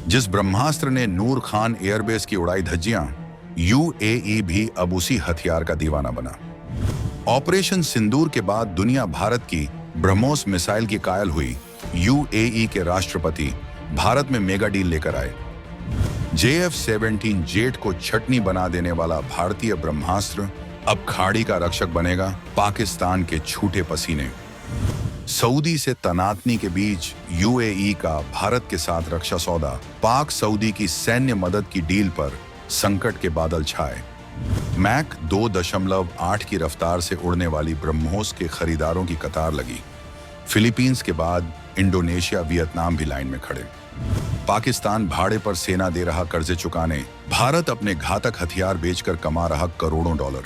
जिस ब्रह्मास्त्र ने नूर खान एयरबेस की उड़ाई धज्जियां, यूएई भी अब उसी हथियार का दीवाना बना। ऑपरेशन सिंदूर के बाद दुनिया भारत की ब्रह्मोस मिसाइल की कायल हुई। यूएई के राष्ट्रपति भारत में मेगा डील लेकर आए। JF-17 जेट को छटनी बना देने वाला भारतीय ब्रह्मास्त्र अब खाड़ी का रक्षक बनेगा। पाकिस्तान के छूटे पसीने। सऊदी से तनातनी के बीच यूएई का भारत के साथ रक्षा सौदा। पाक सऊदी की सैन्य मदद की डील पर संकट के बादल छाए। मैक 2.8 की रफ्तार से उड़ने वाली ब्रह्मोस के खरीदारों की कतार लगी। फिलीपींस के बाद इंडोनेशिया, वियतनाम भी लाइन में खड़े। पाकिस्तान भाड़े पर सेना दे रहा कर्जे चुकाने। भारत अपने घातक हथियार बेचकर कमा रहा करोड़ों डॉलर।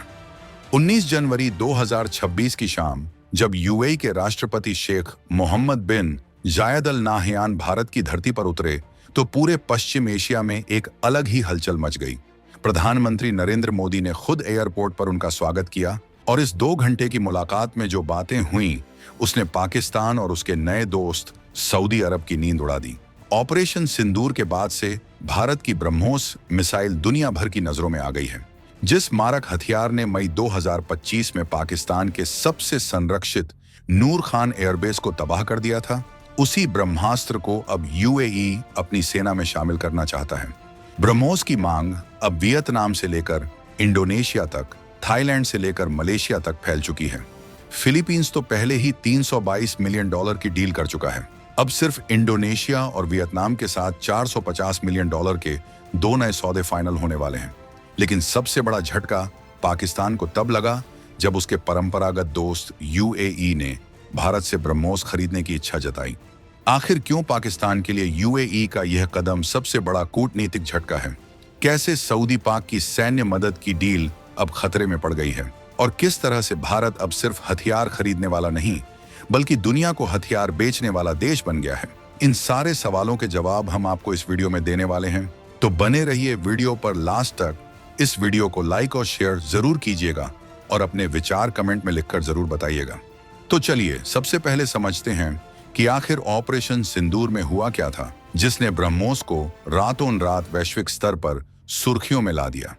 19 जनवरी 2026 की शाम जब यूएई के राष्ट्रपति शेख मोहम्मद बिन जायद अल नाहयान भारत की धरती पर उतरे तो पूरे पश्चिम एशिया में एक अलग ही हलचल मच गई। प्रधानमंत्री नरेंद्र मोदी ने खुद एयरपोर्ट पर उनका स्वागत किया और इस 2 घंटे की मुलाकात में जो बातें हुईं, उसने पाकिस्तान और उसके नए दोस्त सऊदी अरब की नींद उड़ा दी। ऑपरेशन सिंदूर के बाद से भारत की ब्रह्मोस मिसाइल दुनिया भर की नजरों में आ गई है। जिस मारक हथियार ने मई 2025 में पाकिस्तान के सबसे संरक्षित नूर खान एयरबेस को तबाह कर दिया था, उसी ब्रह्मास्त्र को अब यूएई अपनी सेना में शामिल करना चाहता है। ब्रह्मोस की मांग अब वियतनाम से लेकर इंडोनेशिया तक, थाईलैंड से लेकर मलेशिया तक फैल चुकी है। फिलीपींस तो पहले ही $322 मिलियन की डील कर चुका है। अब सिर्फ इंडोनेशिया और वियतनाम के साथ $450 मिलियन के 2 नए सौदे फाइनल होने वाले हैं। लेकिन सबसे बड़ा झटका पाकिस्तान को तब लगा जब उसके परंपरागत दोस्त यूएई ने भारत से ब्रह्मोस खरीदने की इच्छा जताई। आखिर क्यों पाकिस्तान के लिए यूएई का यह कदम सबसे बड़ा कूटनीतिक झटका है? कैसे सऊदी पाक की सैन्य मदद की डील अब खतरे में पड़ गई है? और किस तरह से भारत अब सिर्फ हथियार खरीदने वाला नहीं, बल्कि दुनिया को हथियार बेचने वाला देश बन गया है? इन सारे सवालों के जवाब हम आपको इस वीडियो में देने वाले हैं, तो बने रहिए वीडियो पर लास्ट तक। इस वीडियो को लाइक और शेयर जरूर कीजिएगा और अपने विचार कमेंट में लिखकर जरूर बताइएगा। तो चलिए सबसे पहले समझते हैं कि आखिर ऑपरेशन सिंदूर में हुआ क्या था, जिसने ब्रह्मोस को रातों रात वैश्विक स्तर पर सुर्खियों में ला दिया।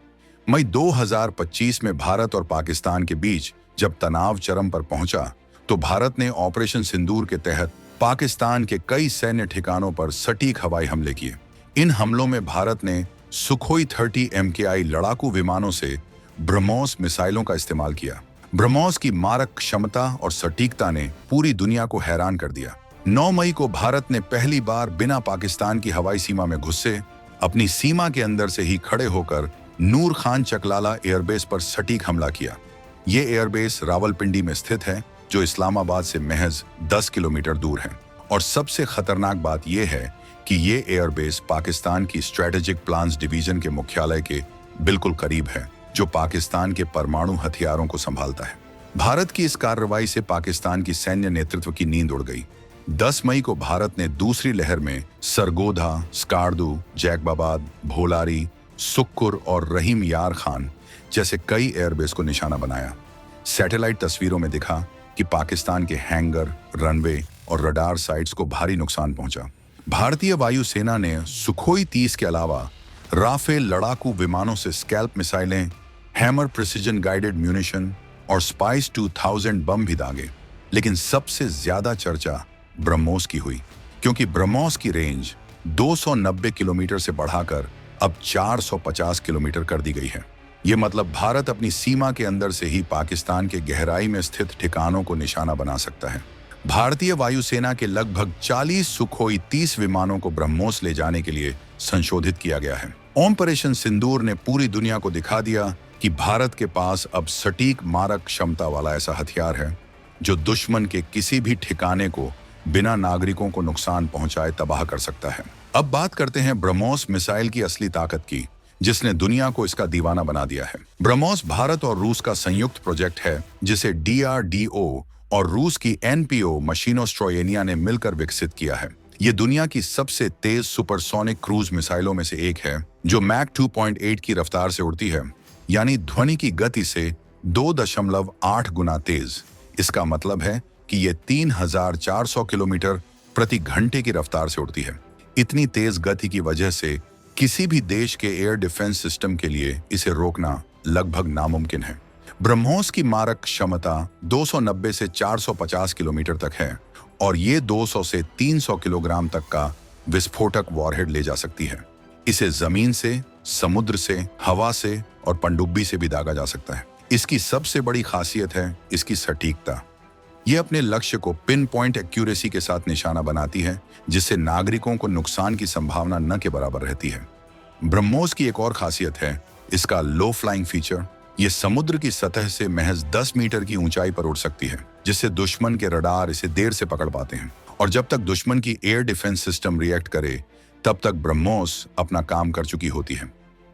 मई 2025 में भारत और पाकिस्तान के बीच जब तनाव चरम पर पहुंचा, तो भारत ने ऑपरेशन सिंदूर के तहत पाकिस्तान के कई सैन्य ठिकानों पर सटीक हवाई हमले किए। इन हमलों में भारत ने सुखोई 30 MKI लड़ाकू विमानों से ब्रह्मोस मिसाइलों का इस्तेमाल किया। ब्रह्मोस की मारक क्षमता और सटीकता ने पूरी दुनिया को हैरान कर दिया। 9 मई को भारत ने पहली बार बिना पाकिस्तान की हवाई सीमा में घुसे अपनी सीमा के अंदर से ही खड़े होकर नूर खान चकलाला एयरबेस पर सटीक हमला किया। ये एयरबेस रावलपिंडी में स्थित है, जो इस्लामाबाद से महज 10 किलोमीटर दूर है। और सबसे खतरनाक बात यह है कि ये एयरबेस पाकिस्तान की स्ट्रेटेजिक प्लान्स डिवीजन के मुख्यालय के बिल्कुल करीब है, जो पाकिस्तान के परमाणु हथियारों को संभालता है। भारत की इस कार्रवाई से पाकिस्तान की सैन्य नेतृत्व की नींद उड़ गई। 10 मई को भारत ने दूसरी लहर में सरगोधा, स्कार्दू, जैकबाबाद, भोलारी, सुक्कुर और रहीम यार खान जैसे कई एयरबेस को निशाना बनाया। सैटेलाइट तस्वीरों में दिखा कि पाकिस्तान के हैंगर, रनवे और रडार साइट्स को भारी नुकसान पहुंचा। भारतीय वायुसेना ने सुखोई 30 के अलावा राफेल लड़ाकू विमानों से स्कैल्प मिसाइलें, हैमर प्रिसिजन गाइडेड म्यूनिशन और स्पाइस 2000 बम भी दागे। लेकिन सबसे ज्यादा चर्चा ब्रह्मोस की हुई, क्योंकि ब्रह्मोस की रेंज 290 किलोमीटर से बढ़ाकर अब 450 किलोमीटर कर दी गई है। ये मतलब भारत अपनी सीमा के अंदर से ही पाकिस्तान के गहराई में स्थित ठिकानों को निशाना बना सकता है। भारतीय वायुसेना के लगभग 40 सुखोई 30 विमानों को ब्रह्मोस ले जाने के लिए संशोधित किया गया है। ऑपरेशन सिंदूर ने पूरी दुनिया को दिखा दिया कि भारत के पास अब सटीक मारक क्षमता वाला ऐसा हथियार है, जो दुश्मन के किसी भी ठिकाने को बिना नागरिकों को नुकसान पहुंचाए तबाह कर सकता है। अब बात करते हैं ब्रह्मोस मिसाइल की असली ताकत की, जिसने दुनिया को इसका दीवाना बना दिया है। ब्रह्मोस भारत और रूस का संयुक्त प्रोजेक्ट है, जिसे DRDO और रूस की NPO मशीनोस्ट्रोयेनिया ने मिलकर विकसित किया है। ये दुनिया की सबसे तेज सुपरसोनिक क्रूज मिसाइलों में से एक है, जो मैक 2.8 की रफ्तार से उड़ती है, यानी ध्वनि की गति से 2.8 गुना तेज। इसका मतलब है कि ये 3400 किलोमीटर प्रति घंटे की रफ्तार से उड़ती है। इतनी तेज गति की वजह से किसी भी देश के एयर डिफेंस सिस्टम के लिए इसे रोकना लगभग नामुमकिन है। ब्रह्मोस की मारक क्षमता 290 से 450 किलोमीटर तक है और ये 200 से 300 किलोग्राम तक का विस्फोटक वॉरहेड ले जा सकती है। इसे जमीन से, समुद्र से, हवा से और पनडुब्बी से भी दागा जा सकता है। इसकी सबसे बड़ी खासियत है इसकी सटीकता। ये अपने लक्ष्य को पिन पॉइंट एक्यूरेसी के साथ निशाना बनाती है, जिससे नागरिकों को नुकसान की संभावना न के बराबर रहती है। ब्रह्मोस की एक और खासियत है इसका लो फ्लाइंग फीचर। ये समुद्र की सतह से महज 10 मीटर की ऊंचाई पर उड़ सकती है, जिससे दुश्मन के रडार इसे देर से पकड़ पाते हैं। और जब तक दुश्मन की एयर डिफेंस सिस्टम रिएक्ट करे, तब तक ब्रह्मोस अपना काम कर चुकी होती है।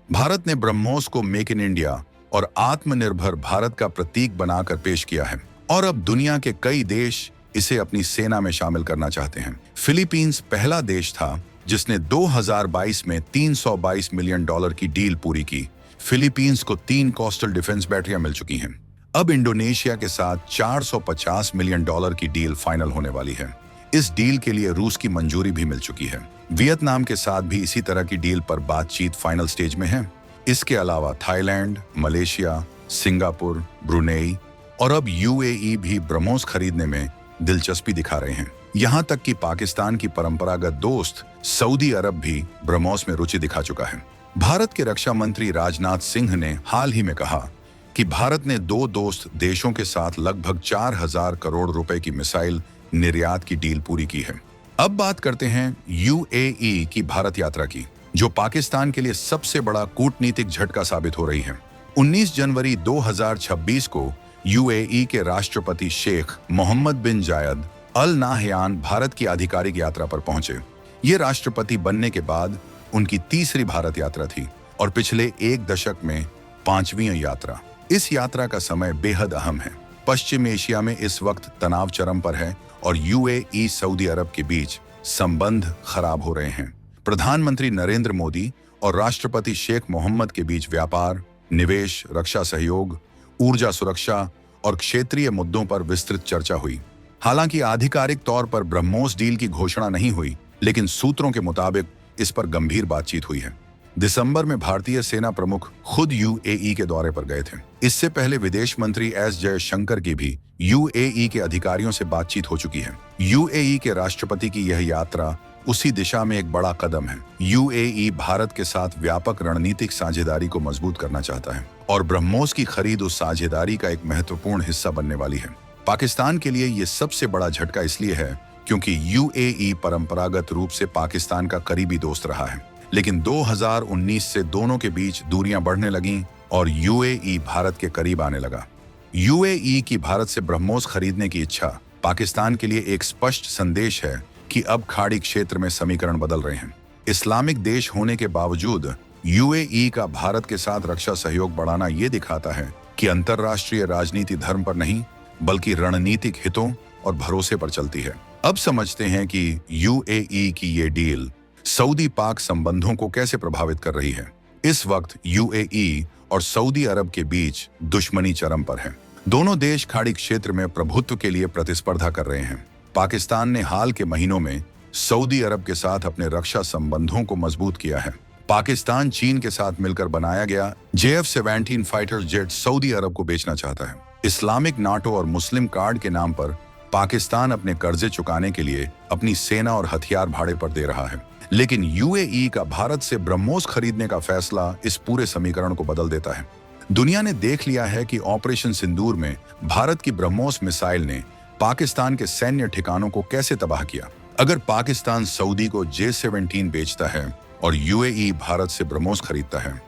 भारत ने ब्रह्मोस को मेक इन इंडिया और आत्मनिर्भर भारत का प्रतीक बनाकर पेश किया है और अब दुनिया के कई देश इसे अपनी सेना में शामिल करना चाहते हैं। फिलीपींस पहला देश था जिसने 2022 में $322 मिलियन की डील पूरी की। फिलीपींस को 3 कोस्टल डिफेंस बैटरियां मिल चुकी हैं। अब इंडोनेशिया के साथ $450 मिलियन की डील फाइनल होने वाली है। इस डील के लिए रूस की मंजूरी भी मिल चुकी है। वियतनाम के साथ भी इसी तरह की डील पर बातचीत फाइनल स्टेज में है। इसके अलावा थाईलैंड, मलेशिया, सिंगापुर, ब्रुनेई और अब यूएई भी ब्रह्मोस खरीदने में दिलचस्पी दिखा रहे हैं। यहाँ तक कि पाकिस्तान की परंपरागत दोस्त सऊदी अरब भी ब्रह्मोस में रुचि दिखा चुका है। भारत के रक्षा मंत्री राजनाथ सिंह ने हाल ही में कहा कि भारत ने 2 दोस्त देशों के साथ लगभग 4000 करोड़ रुपए की मिसाइल निर्यात की डील पूरी की है। अब बात करते हैं यूएई की भारत यात्रा की, जो पाकिस्तान के लिए सबसे बड़ा कूटनीतिक झटका साबित हो रही है। 19 जनवरी 2026 को यूएई के राष्ट्रपति शेख मोहम्मद बिन जायद अल नाहयान भारत की आधिकारिक यात्रा पर पहुंचे। ये राष्ट्रपति बनने के बाद उनकी तीसरी भारत यात्रा थी और पिछले 1 दशक में 5वीं यात्रा। इस यात्रा का समय बेहद अहम है। पश्चिम एशिया में इस वक्त तनाव चरम पर है और यूएई सऊदी अरब के बीच संबंध खराब हो रहे हैं। प्रधानमंत्री नरेंद्र मोदी और राष्ट्रपति शेख मोहम्मद के बीच व्यापार, निवेश, रक्षा सहयोग, ऊर्जा सुरक्षा और क्षेत्रीय मुद्दों पर विस्तृत चर्चा हुई। हालांकि आधिकारिक तौर पर ब्रह्मोस डील की घोषणा नहीं हुई, लेकिन सूत्रों के मुताबिक इस पर गंभीर बातचीत हुई है। दिसंबर में भारतीय सेना प्रमुख खुद यूएई के दौरे पर गए थे। इससे पहले विदेश मंत्री एस जयशंकर की भी यूएई के अधिकारियों से बातचीत हो चुकी है। यूएई के राष्ट्रपति की यह यात्रा उसी दिशा में एक बड़ा कदम है। यूएई भारत के साथ व्यापक रणनीतिक साझेदारी को मजबूत करना चाहता है और ब्रह्मोस की खरीद उस साझेदारी का एक महत्वपूर्ण हिस्सा बनने वाली है। पाकिस्तान के लिए यह सबसे बड़ा झटका इसलिए है क्योंकि यूएई परंपरागत रूप से पाकिस्तान का करीबी दोस्त रहा है, लेकिन 2019 से दोनों के बीच दूरियां बढ़ने लगीं और यूएई भारत के करीब आने लगा। यूएई की भारत से ब्रह्मोस खरीदने की इच्छा पाकिस्तान के लिए एक स्पष्ट संदेश है कि अब खाड़ी क्षेत्र में समीकरण बदल रहे हैं। इस्लामिक देश होने के बावजूद यूएई का भारत के साथ रक्षा सहयोग बढ़ाना ये दिखाता है कि अंतर्राष्ट्रीय राजनीति धर्म पर नहीं बल्कि रणनीतिक हितों और भरोसे पर चलती है। अब समझते हैं कि यूएई की ये डील सऊदी पाक संबंधों को कैसे प्रभावित कर रही है। इस वक्त यूएई और सऊदी अरब के बीच दुश्मनी चरम पर है। दोनों देश खाड़ी क्षेत्र में प्रभुत्व के लिए प्रतिस्पर्धा कर रहे हैं। पाकिस्तान ने हाल के महीनों में सऊदी अरब के साथ अपने रक्षा संबंधों को मजबूत किया है। पाकिस्तान चीन के साथ मिलकर बनाया गया JF-17 फाइटर जेट सऊदी अरब को बेचना चाहता है। इस्लामिक नाटो और मुस्लिम कार्ड के नाम पर पाकिस्तान अपने कर्जे चुकाने के लिए अपनी सेना और हथियार भाड़े पर दे रहा है। लेकिन यूएई का भारत से ब्रह्मोस खरीदने का फैसला इस पूरे समीकरण को बदल देता है। दुनिया ने देख लिया है कि ऑपरेशन सिंदूर में भारत की ब्रह्मोस मिसाइल ने पाकिस्तान के सैन्य ठिकानों को कैसे तबाह किया। अगर पाकिस्तान सऊदी को J-17 बेचता है और यूएई भारत से ब्रह्मोस खरीदता है,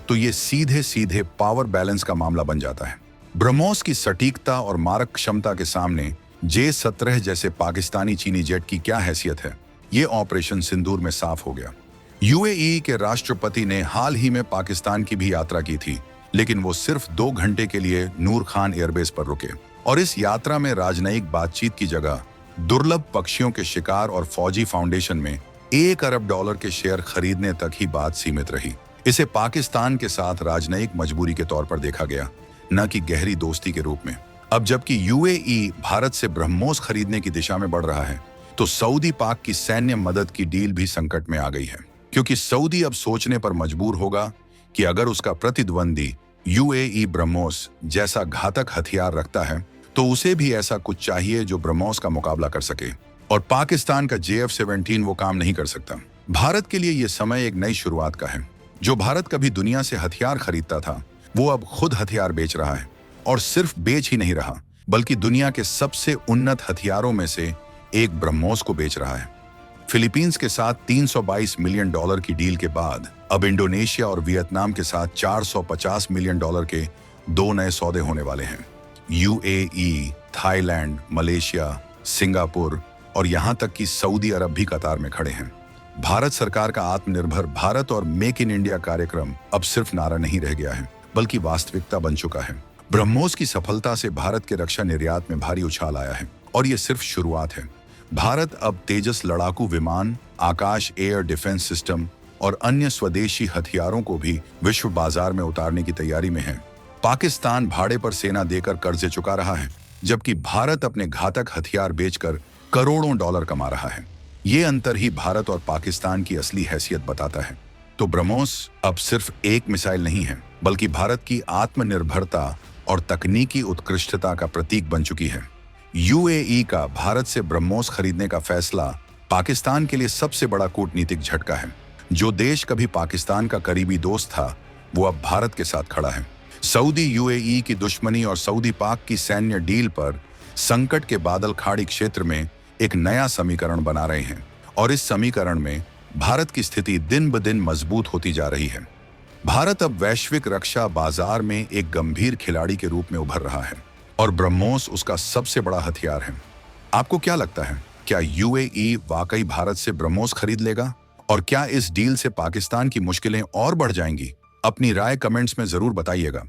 तो ये सीधे सीधे पावर बैलेंस का मामला बन जाता है। ब्रह्मोस की सटीकता और मारक क्षमता के सामने J-17 जैसे पाकिस्तानी चीनी जेट की क्या हैसियत है, ये ऑपरेशन सिंदूर में साफ हो गया। यूएई के राष्ट्रपति ने हाल ही में पाकिस्तान की भी यात्रा की थी, लेकिन वो सिर्फ 2 घंटे के लिए नूर खान एयरबेस पर रुके और इस यात्रा में राजनयिक बातचीत की जगह दुर्लभ पक्षियों के शिकार और फौजी फाउंडेशन में $1 अरब के शेयर खरीदने तक ही बात सीमित रही। इसे पाकिस्तान के साथ राजनयिक मजबूरी के तौर पर देखा गया, न कि गहरी दोस्ती के रूप में। अब जबकि यूएई भारत से ब्रह्मोस खरीदने की दिशा में बढ़ रहा है, तो सऊदी पाक की सैन्य मदद की डील भी संकट में आ गई है, क्योंकि सऊदी अब सोचने पर मजबूर होगा कि अगर उसका प्रतिद्वंदी यूएई ब्रह्मोस जैसा घातक हथियार रखता है तो उसे भी ऐसा कुछ चाहिए जो ब्रह्मोस का मुकाबला कर सके, और पाकिस्तान का JF-17 वो काम नहीं कर सकता। भारत के लिए ये समय एक नई शुरुआत का है। जो भारत कभी दुनिया से हथियार खरीदता था, वो अब खुद हथियार बेच रहा है, और सिर्फ बेच ही नहीं रहा बल्कि दुनिया के सबसे उन्नत हथियारों में से एक ब्रह्मोस को बेच रहा है। फिलीपींस के साथ $322 मिलियन की डील के बाद अब इंडोनेशिया और वियतनाम के साथ $450 मिलियन के 2 नए सौदे होने वाले हैं। यूएई, थाईलैंड, मलेशिया, सिंगापुर और यहां तक कि सऊदी अरब भी कतार में खड़े हैं। भारत सरकार का आत्मनिर्भर भारत और मेक इन इंडिया कार्यक्रम अब सिर्फ नारा नहीं रह गया है, बल्कि वास्तविकता बन चुका है। ब्रह्मोस की सफलता से भारत के रक्षा निर्यात में भारी उछाल आया है, और ये सिर्फ शुरुआत है। भारत अब तेजस लड़ाकू विमान, आकाश एयर डिफेंस सिस्टम और अन्य स्वदेशी हथियारों को भी विश्व बाजार में उतारने की तैयारी में है। पाकिस्तान भाड़े पर सेना देकर कर्जे चुका रहा है, जबकि भारत अपने घातक हथियार बेचकर करोड़ों डॉलर कमा रहा है। ये अंतर ही भारत और पाकिस्तान की असली हैसियत बताता है। तो ब्रह्मोस अब सिर्फ एक मिसाइल नहीं है, बल्कि भारत की आत्मनिर्भरता और तकनीकी उत्कृष्टता का प्रतीक बन चुकी है। यूएई का भारत से ब्रह्मोस खरीदने का फैसला पाकिस्तान के लिए सबसे बड़ा कूटनीतिक झटका है। जो देश कभी पाकिस्तान का करीबी दोस्त था, वो अब भारत के साथ खड़ा है। सऊदी यूएई की दुश्मनी और सऊदी पाक की सैन्य डील पर संकट के बादल खाड़ी क्षेत्र में एक नया समीकरण बना रहे हैं, और इस समीकरण में भारत की स्थिति दिन ब दिन मजबूत होती जा रही है। भारत अब वैश्विक रक्षा बाजार में एक गंभीर खिलाड़ी के रूप में उभर रहा है, और ब्रह्मोस उसका सबसे बड़ा हथियार है। आपको क्या लगता है, क्या यूएई वाकई भारत से ब्रह्मोस खरीद लेगा? और क्या इस डील से पाकिस्तान की मुश्किलें और बढ़ जाएंगी? अपनी राय कमेंट्स में जरूर बताइएगा।